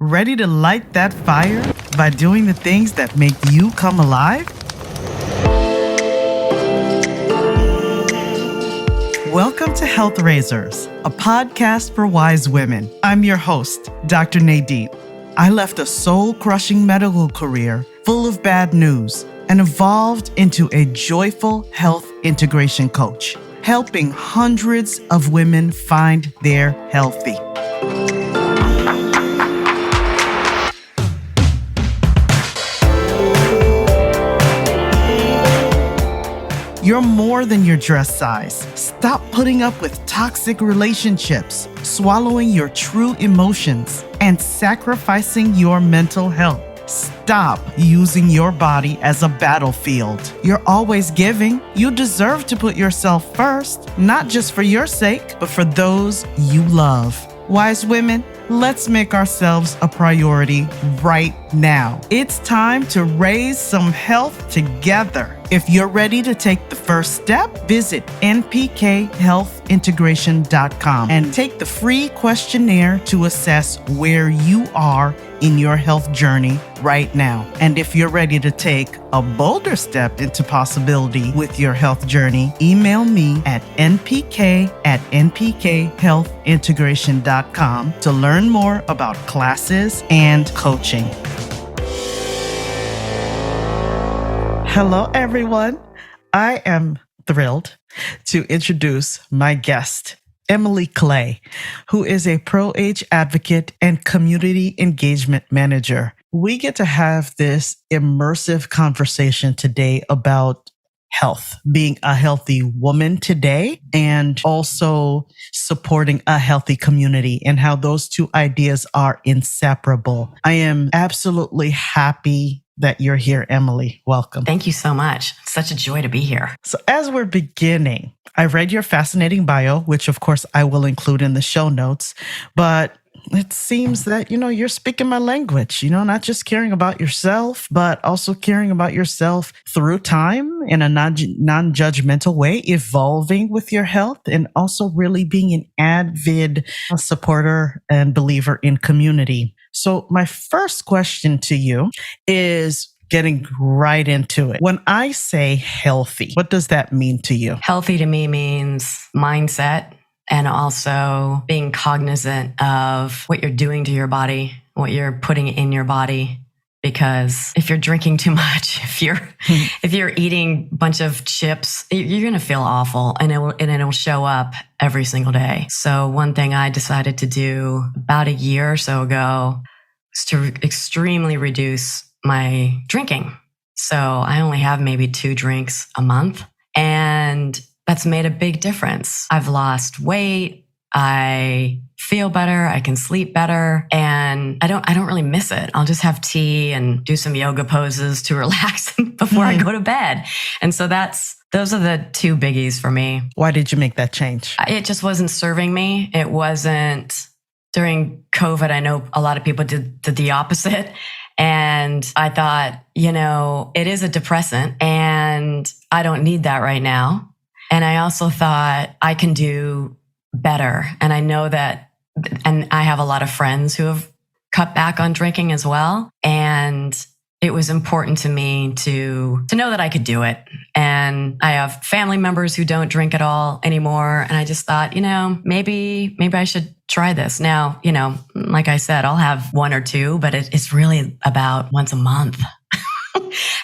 Ready to light that fire by doing the things that make you come alive? Welcome to Health Raisers, a podcast for wise women. I'm your host, Dr. Nadine. I left a soul-crushing medical career full of bad news and evolved into a joyful health integration coach, helping hundreds of women find their healthy. You're more than your dress size. Stop putting up with toxic relationships, swallowing your true emotions, and sacrificing your mental health. Stop using your body as a battlefield. You're always giving. You deserve to put yourself first, not just for your sake, but for those you love. Wise women, let's make ourselves a priority right now. It's time to raise some health together. If you're ready to take the first step, visit npkhealthintegration.com and take the free questionnaire to assess where you are in your health journey right now. And if you're ready to take a bolder step into possibility with your health journey, email me at npk@npkhealthintegration.com to learn more about classes and coaching. Hello, everyone. I am thrilled to introduce my guest, Emily Clay, who is a pro-age advocate and community engagement manager. We get to have this immersive conversation today about health, being a healthy woman today, and also supporting a healthy community and how those two ideas are inseparable. I am absolutely happy that you're here, Emily. Welcome. Thank you so much. Such a joy to be here. So as we're beginning, I read your fascinating bio, which of course I will include in the show notes, but it seems that, you're speaking my language, not just caring about yourself, but also caring about yourself through time in a non-judgmental way, evolving with your health, and also really being an avid supporter and believer in community. So my first question to you is getting right into it. When I say healthy, what does that mean to you? Healthy to me means mindset and also being cognizant of what you're doing to your body, what you're putting in your body. Because if you're drinking too much, if you're eating a bunch of chips, you're going to feel awful, and it'll show up every single day. So one thing I decided to do about a year or so ago was to extremely reduce my drinking. So I only have maybe 2 drinks a month, and that's made a big difference. I've lost weight. I feel better. I can sleep better, and I don't really miss it. I'll just have tea and do some yoga poses to relax before I go to bed. And so those are the 2 biggies for me. Why did you make that change? It just wasn't serving me. It wasn't during COVID. I know a lot of people did the opposite. And I thought, it is a depressant and I don't need that right now. And I also thought I can do better. And I know that, and I have a lot of friends who have cut back on drinking as well. And it was important to me to know that I could do it. And I have family members who don't drink at all anymore. And I just thought, maybe I should try this. Now, like I said, I'll have 1 or 2, but it's really about once a month.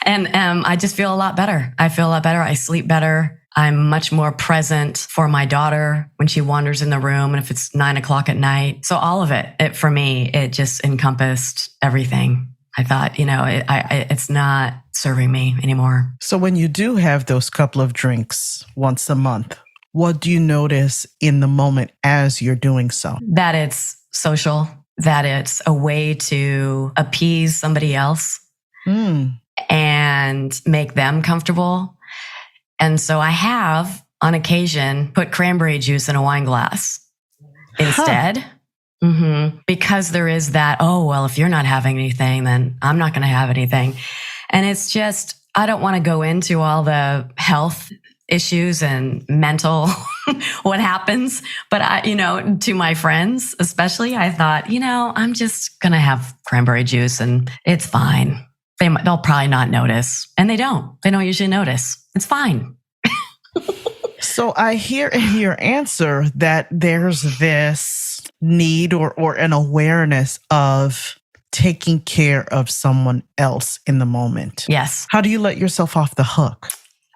And I just feel a lot better. I feel a lot better. I sleep better. I'm much more present for my daughter when she wanders in the room, and if it's 9:00 at night. So all of it for me, it just encompassed everything. I thought, it's not serving me anymore. So when you do have those couple of drinks once a month, what do you notice in the moment as you're doing so? That it's social, that it's a way to appease somebody else and make them comfortable. And so I have, on occasion, put cranberry juice in a wine glass instead. Because there is that, if you're not having anything, then I'm not going to have anything. And it's just, I don't want to go into all the health issues and mental what happens. But to my friends, especially, I thought, I'm just going to have cranberry juice and it's fine. They'll probably not notice. And they don't usually notice. It's fine. So I hear in your answer that there's this need or an awareness of taking care of someone else in the moment. Yes. How do you let yourself off the hook?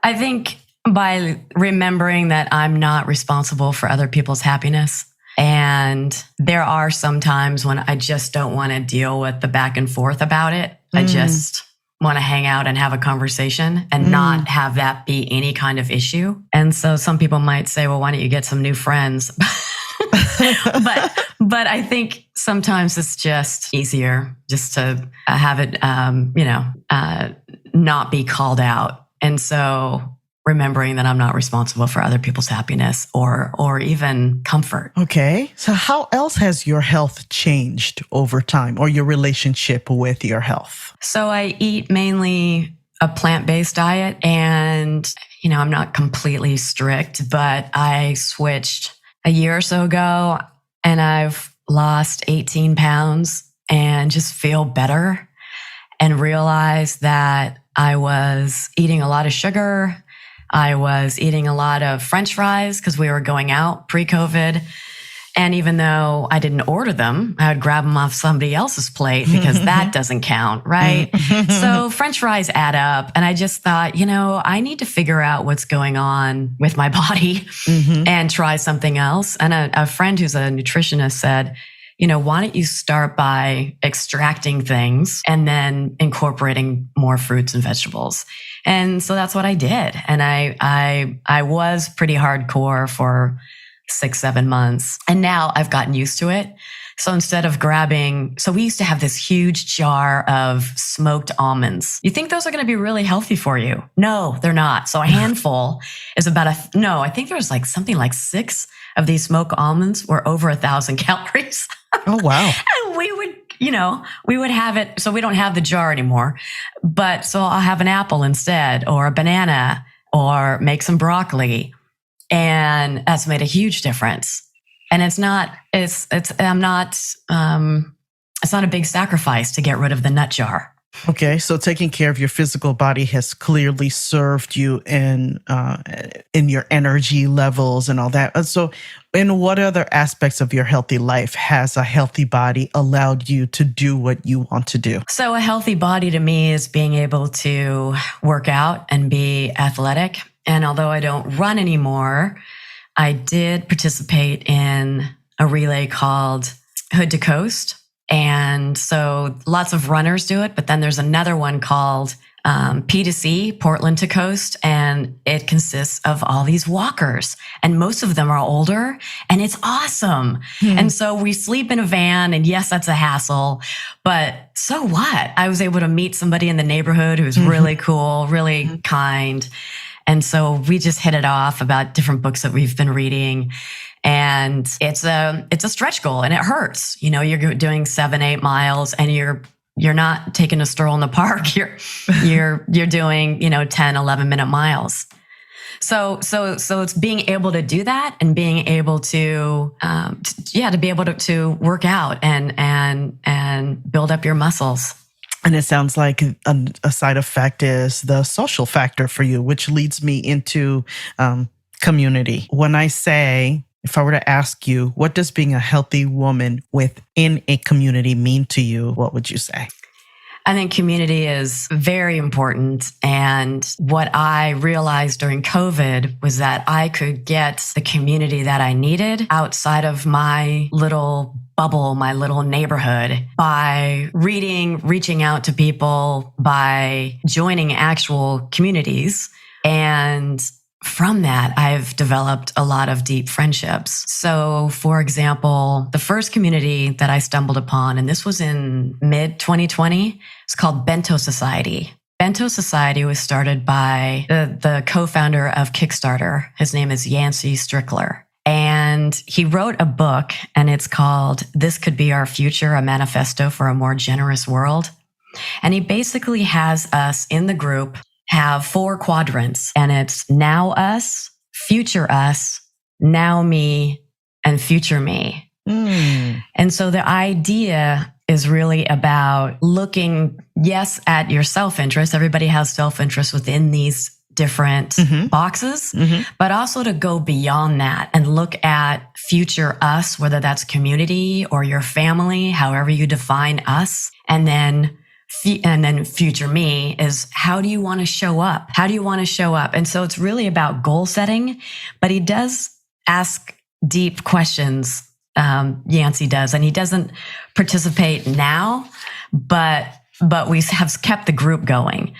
I think by remembering that I'm not responsible for other people's happiness. And there are some times when I just don't want to deal with the back and forth about it. I just want to hang out and have a conversation and not have that be any kind of issue. And so some people might say, well, why don't you get some new friends? but I think sometimes it's just easier just to have it, not be called out. And so remembering that I'm not responsible for other people's happiness or even comfort. Okay. So how else has your health changed over time, or your relationship with your health? So I eat mainly a plant-based diet, and, I'm not completely strict, but I switched a year or so ago and I've lost 18 pounds and just feel better and realized that I was eating a lot of sugar. I was eating a lot of French fries because we were going out pre-COVID. And even though I didn't order them, I would grab them off somebody else's plate because that doesn't count, right? So French fries add up. And I just thought, I need to figure out what's going on with my body and try something else. And a friend who's a nutritionist said, why don't you start by extracting things and then incorporating more fruits and vegetables? And so that's what I did. And I was pretty hardcore for 6-7 months. And now I've gotten used to it. So instead of we used to have this huge jar of smoked almonds. You think those are going to be really healthy for you? No, they're not. So a handful is I think there was something like 6 of these smoked almonds were over 1,000 calories. Oh, wow. And we would have it. So we don't have the jar anymore, but so I'll have an apple instead, or a banana, or make some broccoli. And that's made a huge difference. And it's not a big sacrifice to get rid of the nut jar. Okay, so taking care of your physical body has clearly served you in your energy levels and all that. So in what other aspects of your healthy life has a healthy body allowed you to do what you want to do? So a healthy body to me is being able to work out and be athletic. And although I don't run anymore, I did participate in a relay called Hood to Coast. And so lots of runners do it, but then there's another one called P2C, Portland to Coast, and it consists of all these walkers, and most of them are older, and it's awesome. And so we sleep in a van, and yes, that's a hassle, but so what? I was able to meet somebody in the neighborhood who was really cool, really kind. And so we just hit it off about different books that we've been reading. And it's a stretch goal, and it hurts. You're doing 7-8 miles, and you're not taking a stroll in the park. You're doing 10-11 minute miles. So it's being able to do that and being able to be able to work out and build up your muscles. And it sounds like a side effect is the social factor for you, which leads me into community. If I were to ask you, what does being a healthy woman within a community mean to you? What would you say? I think community is very important. And what I realized during COVID was that I could get the community that I needed outside of my little bubble, my little neighborhood, by reaching out to people, by joining actual communities. And from that, I've developed a lot of deep friendships. So, for example, the first community that I stumbled upon, and this was in mid-2020, it's called Bento Society. Bento Society was started by the co-founder of Kickstarter. His name is Yancey Strickler. And he wrote a book, and it's called This Could Be Our Future, a Manifesto for a More Generous World. And he basically has us in the group have 4 quadrants, and it's now us, future us, now me and future me. And so the idea is really about looking, yes, at your self-interest. Everybody has self-interest within these different boxes, but also to go beyond that and look at future us, whether that's community or your family, however you define us. And then future me is, how do you want to show up? How do you want to show up? And so it's really about goal setting, but he does ask deep questions. Yancey does, and he doesn't participate now, but we have kept the group going.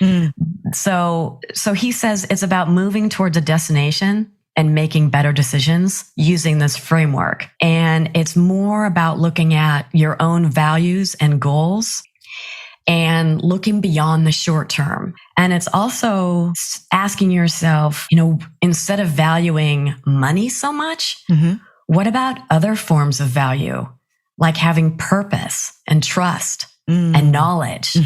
So he says it's about moving towards a destination and making better decisions using this framework. And it's more about looking at your own values and goals and looking beyond the short term. And it's also asking yourself, instead of valuing money so much, what about other forms of value, like having purpose and trust and knowledge?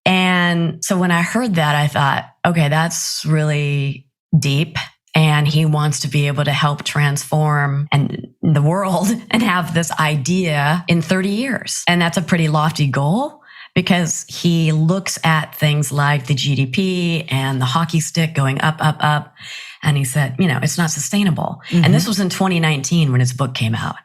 And so when I heard that, I thought, okay, that's really deep. And he wants to be able to help transform the world and have this idea in 30 years. And that's a pretty lofty goal, because he looks at things like the GDP and the hockey stick going up, up, up. And he said, it's not sustainable. And this was in 2019 when his book came out.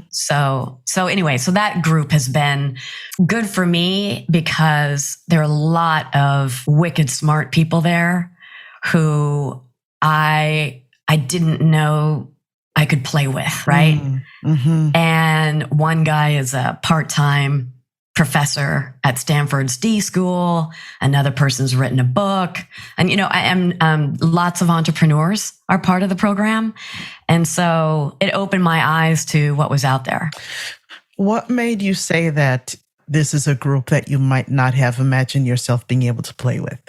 So anyway, so that group has been good for me because there are a lot of wicked smart people there who I didn't know I could play with, right? And one guy is a part-time professor at Stanford's D School. Another person's written a book. And, lots of entrepreneurs are part of the program. And so it opened my eyes to what was out there. What made you say that this is a group that you might not have imagined yourself being able to play with?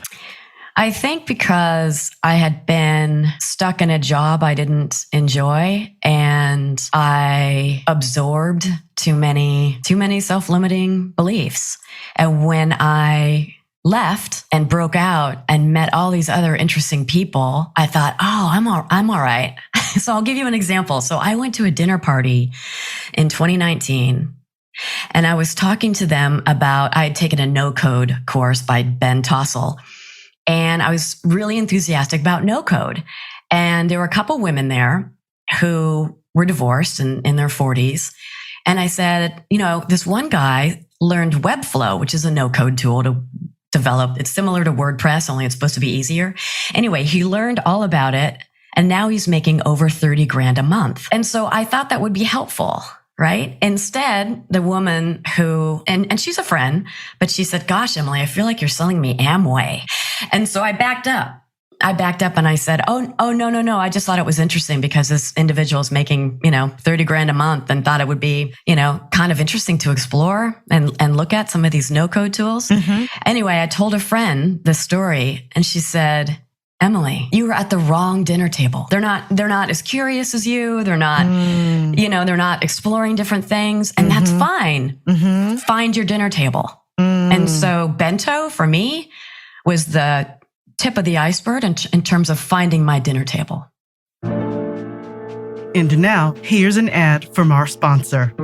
I think because I had been stuck in a job I didn't enjoy, and I absorbed too many self-limiting beliefs. And when I left and broke out and met all these other interesting people, I thought, I'm all right. So I'll give you an example. So I went to a dinner party in 2019. And I was talking to them about, I had taken a no-code course by Ben Tossell. And I was really enthusiastic about no code. And there were a couple women there who were divorced and in their 40s. And I said, this one guy learned Webflow, which is a no code tool to develop. It's similar to WordPress, only it's supposed to be easier. Anyway, he learned all about it. And now he's making over 30 grand a month. And so I thought that would be helpful. Right? Instead, the woman who, and she's a friend, but she said, gosh, Emily, I feel like you're selling me Amway. And so I backed up. And I said, oh, no. I just thought it was interesting because this individual is making, 30 grand a month, and thought it would be, kind of interesting to explore and look at some of these no code tools. Anyway, I told a friend this story, and she said, Emily, you were at the wrong dinner table. They're not as curious as you. They're not, they're not exploring different things, and that's fine. Find your dinner table. And so bento for me was the tip of the iceberg in terms of finding my dinner table. And now here's an ad from our sponsor.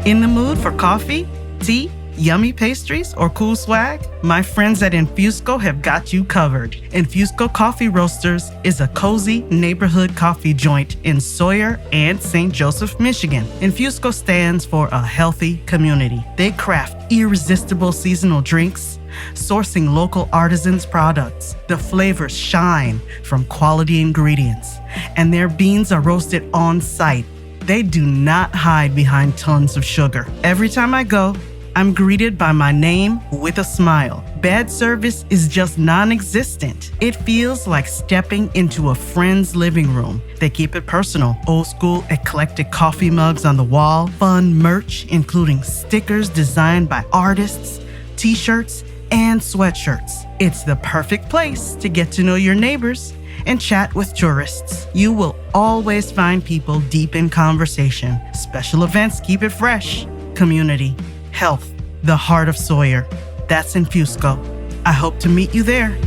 In the mood for coffee, tea, yummy pastries, or cool swag? My friends at Infused have got you covered. Infused Coffee Roasters is a cozy neighborhood coffee joint in Sawyer and St. Joseph, Michigan. Infused stands for a healthy community. They craft irresistible seasonal drinks, sourcing local artisans' products. The flavors shine from quality ingredients, and their beans are roasted on site. They do not hide behind tons of sugar. Every time I go, I'm greeted by my name with a smile. Bad service is just non-existent. It feels like stepping into a friend's living room. They keep it personal. Old school, eclectic coffee mugs on the wall, fun merch, including stickers designed by artists, t-shirts, and sweatshirts. It's the perfect place to get to know your neighbors and chat with tourists. You will always find people deep in conversation. Special events keep it fresh. Community, health, the heart of Sawyer. That's Infused. I hope to meet you there.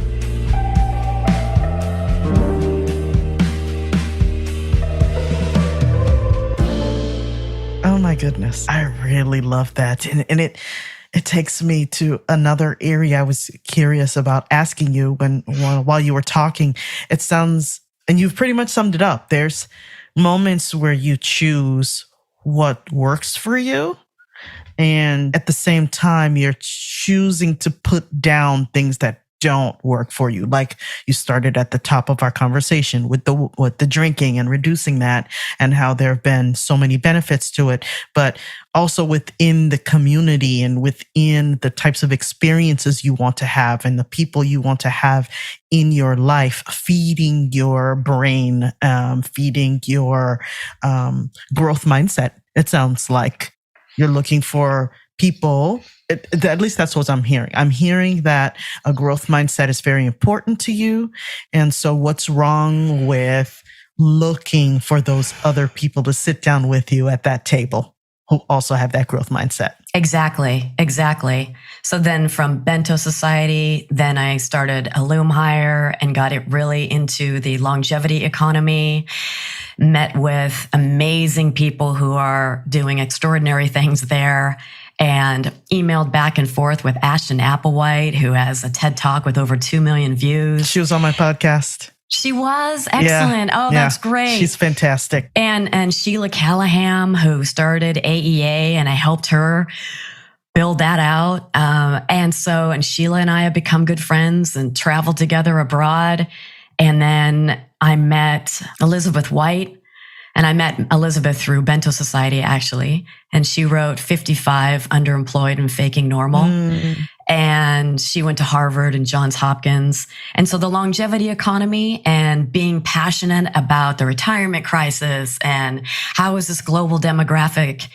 Oh my goodness. I really love that. And it takes me to another area I was curious about asking you while you were talking. It sounds, and you've pretty much summed it up. There's moments where you choose what works for you. And at the same time, you're choosing to put down things that don't work for you. Like you started at the top of our conversation with the drinking and reducing that, and how there have been so many benefits to it, but also within the community and within the types of experiences you want to have and the people you want to have in your life, feeding your brain, feeding your growth mindset. It sounds like you're looking for people. At least that's what I'm hearing. I'm hearing that a growth mindset is very important to you. And so what's wrong with looking for those other people to sit down with you at that table who also have that growth mindset? Exactly. So then from Bento Society, then I started Illume Hire and got it really into the longevity economy, met with amazing people who are doing extraordinary things there, and emailed back and forth with Ashton Applewhite, who has a TED Talk with over 2 million views. She was on my podcast. She was? Excellent. Yeah, that's great. She's fantastic. And Sheila Callahan, who started AEA, and I helped her build that out. And Sheila and I have become good friends and traveled together abroad. And then I met Elizabeth White. And I met Elizabeth through Bento Society, actually. And she wrote 55 Underemployed and Faking Normal. And she went to Harvard and Johns Hopkins. And so the longevity economy and being passionate about the retirement crisis and how is this global demographic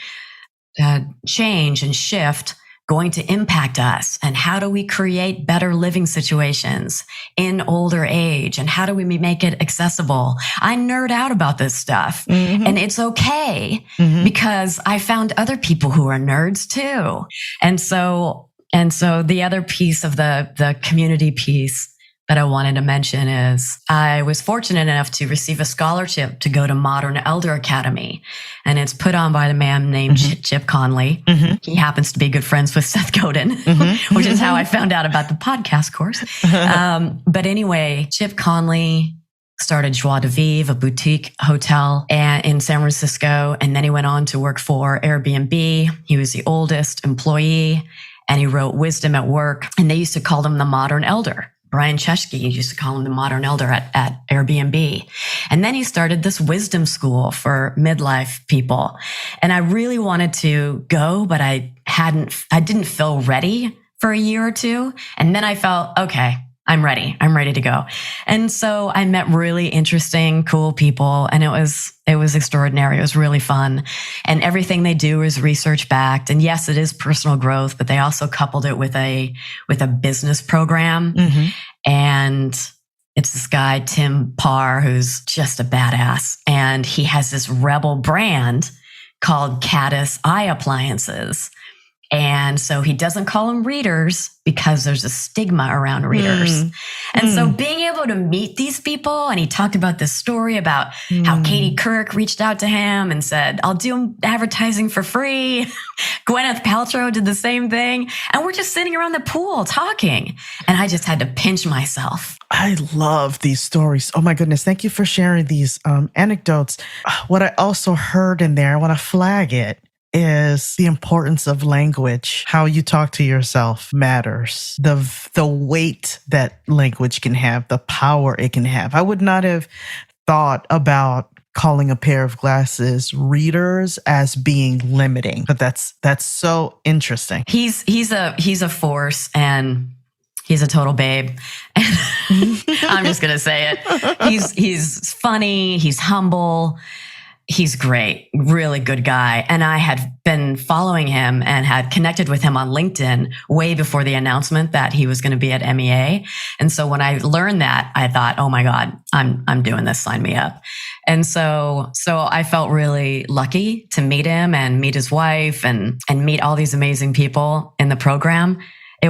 change and shift going to impact us, and how do we create better living situations in older age, and how do we make it accessible? I nerd out about this stuff, and it's okay because I found other people who are nerds too. And so the other piece of the community piece that I wanted to mention is I was fortunate enough to receive a scholarship to go to Modern Elder Academy. And it's put on by the man named Chip Conley. He happens to be good friends with Seth Godin, which is how I found out about the podcast course. But anyway, Chip Conley started Joie de Vivre, a boutique hotel in San Francisco. And then he went on to work for Airbnb. He was the oldest employee, and he wrote Wisdom at Work. And they used to call him the Modern Elder. Brian Chesky used to call him the Modern Elder at Airbnb. And then he started this wisdom school for midlife people. And I really wanted to go, but I didn't feel ready for a year or two. And then I felt, okay, I'm ready to go. And so I met really interesting, cool people, and it was extraordinary. It was really fun. And everything they do is research backed. And yes, it is personal growth, but they also coupled it with a business program. And it's this guy, Tim Parr, who's just a badass. And he has this rebel brand called Caddis Eye Appliances. And so he doesn't call them readers because there's a stigma around readers. And so being able to meet these people, and he talked about this story about how Katie Couric reached out to him and said, I'll do advertising for free. Gwyneth Paltrow did the same thing. And we're just sitting around the pool talking. And I just had to pinch myself. I love these stories. Oh my goodness. Thank you for sharing these anecdotes. What I also heard in there, I want to flag it, is the importance of language. How you talk to yourself matters. The weight that language can have, the power it can have. I would not have thought about calling a pair of glasses readers as being limiting, but that's so interesting. He's a force, and he's a total babe. I'm just gonna say it. He's funny. He's humble. He's great, really good guy. And I had been following him and had connected with him on LinkedIn way before the announcement that he was going to be at MEA. And so when I learned that, I thought, oh my God, I'm doing this, sign me up. And so I felt really lucky to meet him and meet his wife and meet all these amazing people in the program.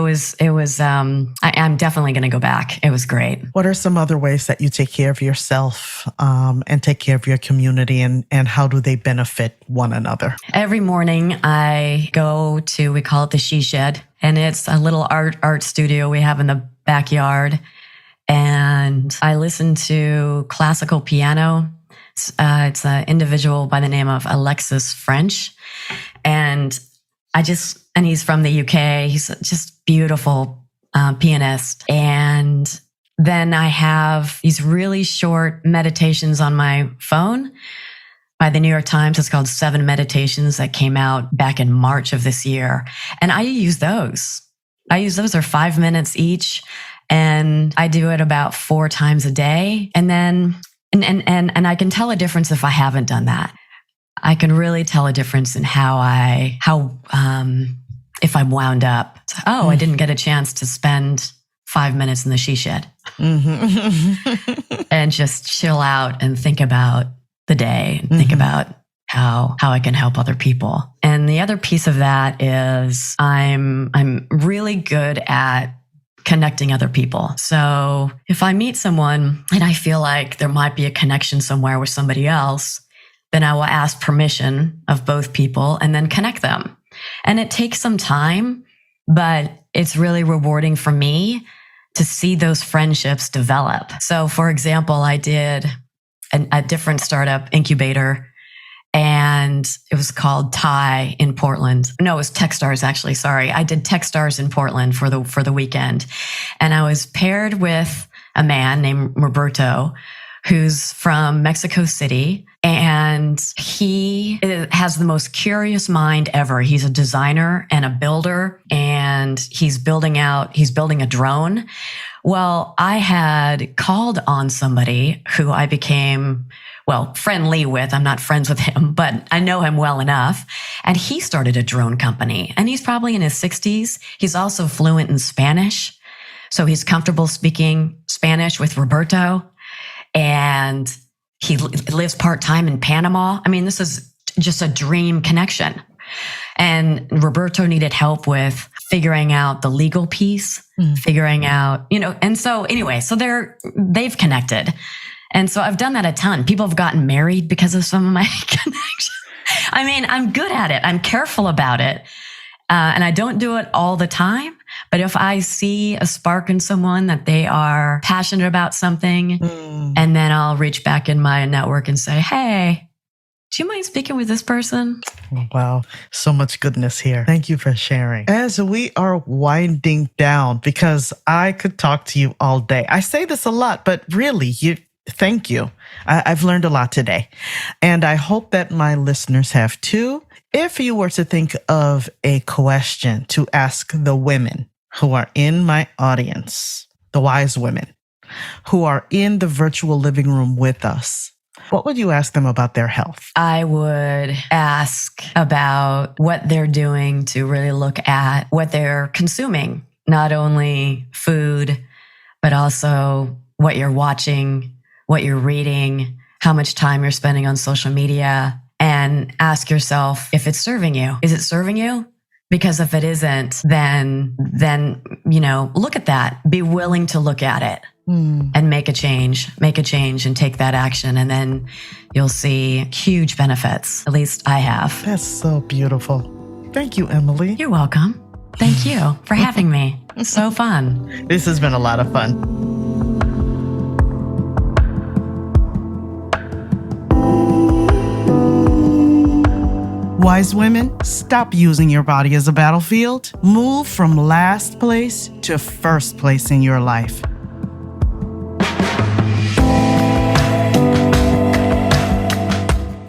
I'm definitely going to go back. It was great. What are some other ways that you take care of yourself and take care of your community, and how do they benefit one another? Every morning I go to, we call it the She Shed, and it's a little art studio we have in the backyard. And I listen to classical piano. It's an individual by the name of Alexis French. And he's from the UK. He's just beautiful pianist. And then I have these really short meditations on my phone by the New York Times. It's called 7 Meditations that came out back in March of this year. And I use those. They're 5 minutes each. And I do it about 4 times a day. And then, and I can tell a difference if I haven't done that. I can really tell a difference in if I'm wound up. I didn't get a chance to spend 5 minutes in the She Shed and just chill out and think about the day and think about how I can help other people. And the other piece of that is I'm really good at connecting other people. So if I meet someone and I feel like there might be a connection somewhere with somebody else, then I will ask permission of both people and then connect them. And it takes some time, but it's really rewarding for me to see those friendships develop. So for example, I did a different startup incubator, and it was called TIE in Portland. No, it was Techstars, actually. Sorry. I did Techstars in Portland for the weekend. And I was paired with a man named Roberto, who's from Mexico City. And he has the most curious mind ever. He's a designer and a builder, and he's building a drone. Well, I had called on somebody who I became friendly with. I'm not friends with him, but I know him well enough. And he started a drone company, and he's probably in his 60s. He's also fluent in Spanish. So he's comfortable speaking Spanish with Roberto, and he lives part-time in Panama. I mean, this is just a dream connection. And Roberto needed help with figuring out the legal piece, figuring out, and so anyway, so they've connected. And so I've done that a ton. People have gotten married because of some of my connections. I mean, I'm good at it. I'm careful about it. And I don't do it all the time. But if I see a spark in someone that they are passionate about something, and then I'll reach back in my network and say, hey, do you mind speaking with this person? Wow. So much goodness here. Thank you for sharing. As we are winding down, because I could talk to you all day. I say this a lot, but really, thank you. I've learned a lot today. And I hope that my listeners have too. If you were to think of a question to ask the women who are in my audience, the wise women who are in the virtual living room with us, what would you ask them about their health? I would ask about what they're doing to really look at what they're consuming, not only food, but also what you're watching, what you're reading, how much time you're spending on social media, and ask yourself if it's serving you. Is it serving you? Because if it isn't, then look at that. Be willing to look at it and make a change and take that action. And then you'll see huge benefits. At least I have. That's so beautiful. Thank you, Emily. You're welcome. Thank you for having me. It's so fun. This has been a lot of fun. Wise women, stop using your body as a battlefield. Move from last place to first place in your life.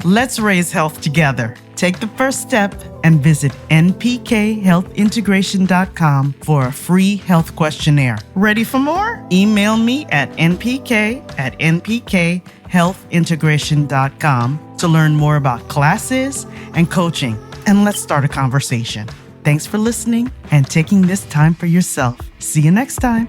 Let's raise health together. Take the first step and visit npkhealthintegration.com for a free health questionnaire. Ready for more? Email me at npk@npkhealthintegration.com to learn more about classes and coaching. And let's start a conversation. Thanks for listening and taking this time for yourself. See you next time.